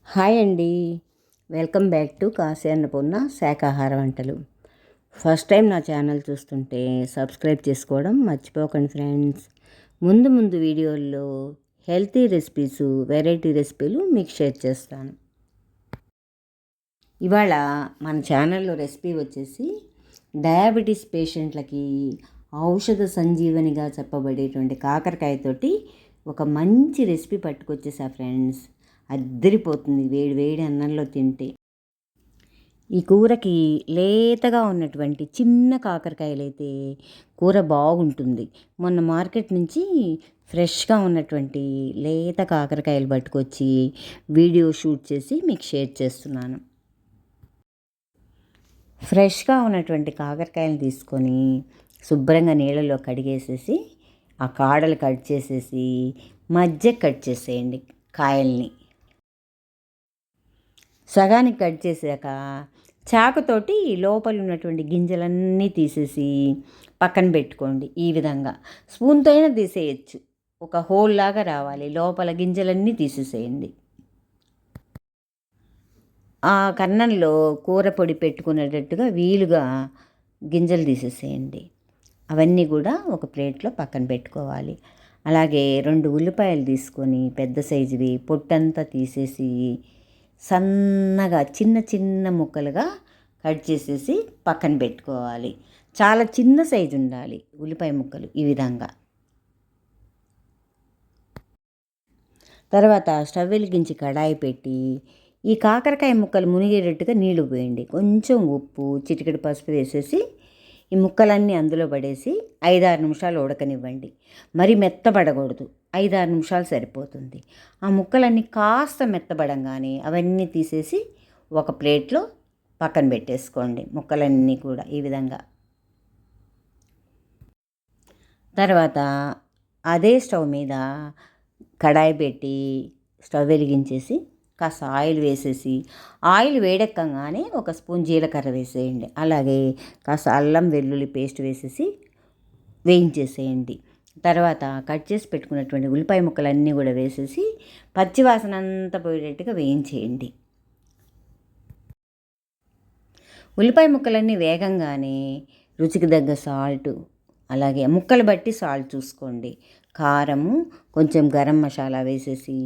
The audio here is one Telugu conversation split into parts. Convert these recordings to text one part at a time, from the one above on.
హాయ్ అండి. Welcome back to Kashi Annapurna శాకాహార వంటలు. ఫస్ట్ టైం నా ఛానల్ చూస్తుంటే సబ్స్క్రైబ్ చేసుకోవడం మర్చిపోకండి ఫ్రెండ్స్. ముందు వీడియోల్లో హెల్తీ రెసిపీస్, వెరైటీ రెసిపీలు మీకు షేర్ చేస్తాను. ఇవాళ మన ఛానల్లో రెసిపీ వచ్చేసి డయాబెటీస్ పేషెంట్లకి ఔషధ సంజీవనిగా చెప్పబడేటువంటి కాకరకాయతోటి ఒక మంచి రెసిపీ పట్టుకొచ్చేసా ఫ్రెండ్స్. అద్దరిపోతుంది వేడి వేడి అన్నంలో తింటే. ఈ కూరకి లేతగా ఉన్నటువంటి చిన్న కాకరకాయలైతే కూర బాగుంటుంది. మొన్న మార్కెట్ నుంచి ఫ్రెష్గా ఉన్నటువంటి లేత కాకరకాయలు పట్టుకొచ్చి వీడియో షూట్ చేసి మీకు షేర్ చేస్తున్నాను. ఫ్రెష్గా ఉన్నటువంటి కాకరకాయలు తీసుకొని శుభ్రంగా నీళ్ళలో కడిగేసేసి ఆ కాడలు కట్ చేసేసి మధ్య కట్ చేసేయండి. కాయల్ని సగానికి కట్ చేసాక చాకుతోటి లోపల ఉన్నటువంటి గింజలన్నీ తీసేసి పక్కన పెట్టుకోండి. ఈ విధంగా స్పూన్తో అయినా తీసేయచ్చు. ఒక హోల్ లాగా రావాలి, లోపల గింజలన్నీ తీసేసేయండి. ఆ కన్నంలో కూర పొడి పెట్టుకునేటట్టుగా వీలుగా గింజలు తీసేసేయండి. అవన్నీ కూడా ఒక ప్లేట్లో పక్కన పెట్టుకోవాలి. అలాగే 2 ఉల్లిపాయలు తీసుకొని పెద్ద సైజువి పొట్టంతా తీసేసి సన్నగా చిన్న చిన్న ముక్కలుగా కట్ చేసేసి పక్కన పెట్టుకోవాలి. చాలా చిన్న సైజు ఉండాలి ఉల్లిపాయ ముక్కలు ఈ విధంగా. తర్వాత స్టవ్ వెలిగించి కడాయి పెట్టి ఈ కాకరకాయ ముక్కలు మునిగేటట్టుగా నీళ్లు పోయండి. కొంచెం ఉప్పు, చిటికెడు పసుపు వేసేసి ఈ ముక్కలన్నీ అందులో పడేసి 5-6 నిమిషాలు ఉడకనివ్వండి. మరి మెత్తబడకూడదు, 5-6 నిమిషాలు సరిపోతుంది. ఆ ముక్కలన్నీ కాస్త మెత్తబడంగానే అవన్నీ తీసేసి ఒక ప్లేట్లో పక్కన పెట్టేసుకోండి. ముక్కలన్నీ కూడా ఈ విధంగా. తర్వాత అదే స్టవ్ మీద కడాయి పెట్టి స్టవ్ వెలిగించేసి కాస్త ఆయిల్ వేసేసి ఆయిల్ వేడెక్కగానే 1 స్పూన్ జీలకర్ర వేసేయండి. అలాగే కాస్త అల్లం వెల్లుల్లి పేస్ట్ వేసేసి వేయించేసేయండి. తర్వాత కట్ చేసి పెట్టుకున్నటువంటి ఉల్లిపాయ ముక్కలన్నీ కూడా వేసేసి పచ్చివాసన అంతా పోయేటట్టుగా వేయించేయండి. ఉల్లిపాయ ముక్కలన్నీ వేగంగానే రుచికి తగ్గ సాల్టు, అలాగే ముక్కలు బట్టి సాల్ట్ చూసుకోండి, కారము, కొంచెం గరం మసాలా వేసేసి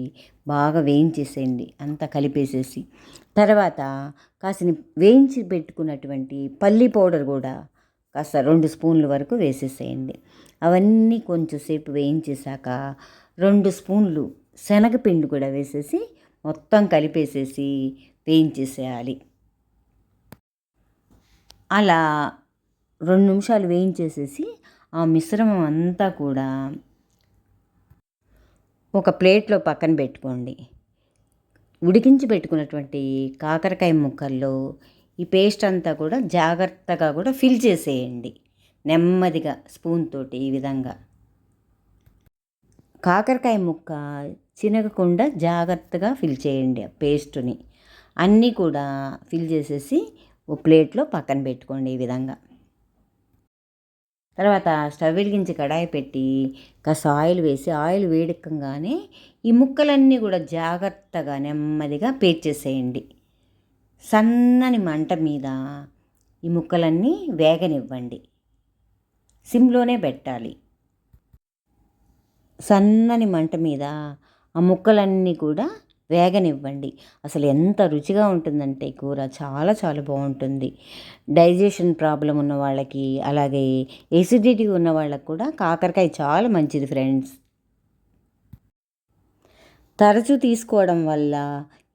బాగా వేయించేసేయండి. అంతా కలిపేసేసి తర్వాత కాసిన వేయించి పెట్టుకున్నటువంటి పల్లి పౌడర్ కూడా కాస్త 2 స్పూన్ల వరకు వేసేసేయండి. అవన్నీ కొంచెంసేపు వేయించేశాక 2 స్పూన్లు శనగపిండి కూడా వేసేసి మొత్తం కలిపేసేసి వేయించేసేయాలి. అలా 2 నిమిషాలు వేయించేసేసి ఆ మిశ్రమం అంతా కూడా ఒక ప్లేట్లో పక్కన పెట్టుకోండి. ఉడికించి పెట్టుకున్నటువంటి కాకరకాయ ముక్కల్లో ఈ పేస్ట్ అంతా కూడా జాగ్రత్తగా కూడా ఫిల్ చేసేయండి. నెమ్మదిగా స్పూన్ తోటి ఈ విధంగా. కాకరకాయ ముక్క చినగకుండా జాగ్రత్తగా ఫిల్ చేయండి ఆ పేస్టుని. అన్నీ కూడా ఫిల్ చేసేసి ఓ ప్లేట్లో పక్కన పెట్టుకోండి ఈ విధంగా. తర్వాత స్టవ్ వెలిగించి కడాయి పెట్టి కాస్త ఆయిల్ వేసి ఆయిల్ వేడెక్కగానే ఈ ముక్కలన్నీ కూడా జాగ్రత్తగా నెమ్మదిగా పేర్చేసేయండి. సన్నని మంట మీద ఈ ముక్కలన్నీ వేగనివ్వండి. సిమ్లోనే పెట్టాలి. సన్నని మంట మీద ఆ ముక్కలన్నీ కూడా వేగనివ్వండి. అసలు ఎంత రుచిగా ఉంటుందంటే కూర చాలా చాలా బాగుంటుంది. డైజెషన్ ప్రాబ్లం ఉన్న వాళ్ళకి, అలాగే ఎసిడిటీ ఉన్న వాళ్ళకి కూడా కాకరకాయ చాలా మంచిది ఫ్రెండ్స్. తరచూ తీసుకోవడం వల్ల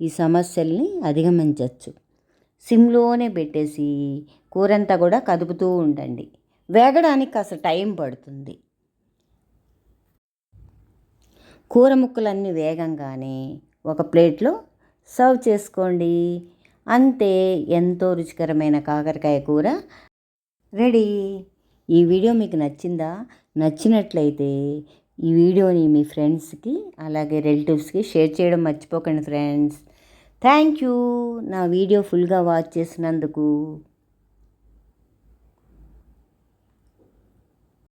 ఈ సమస్యల్ని అధిగమించవచ్చు. సిమ్లోనే పెట్టేసి కూరంతా కూడా కదుపుతూ ఉండండి. వేగడానికి కాస్త టైం పడుతుంది. కూర ముక్కలన్నీ వేగంగానే ఒక ప్లేట్లో సర్వ్ చేసుకోండి. అంతే, ఎంతో రుచికరమైన కాకరకాయ కూర రెడీ. ఈ వీడియో మీకు నచ్చిందా? నచ్చినట్లయితే ఈ వీడియోని మీ ఫ్రెండ్స్కి అలాగే రిలేటివ్స్కి షేర్ చేయడం మర్చిపోకండి ఫ్రెండ్స్. థ్యాంక్ యూ నా వీడియో ఫుల్గా వాచ్ చేసినందుకు.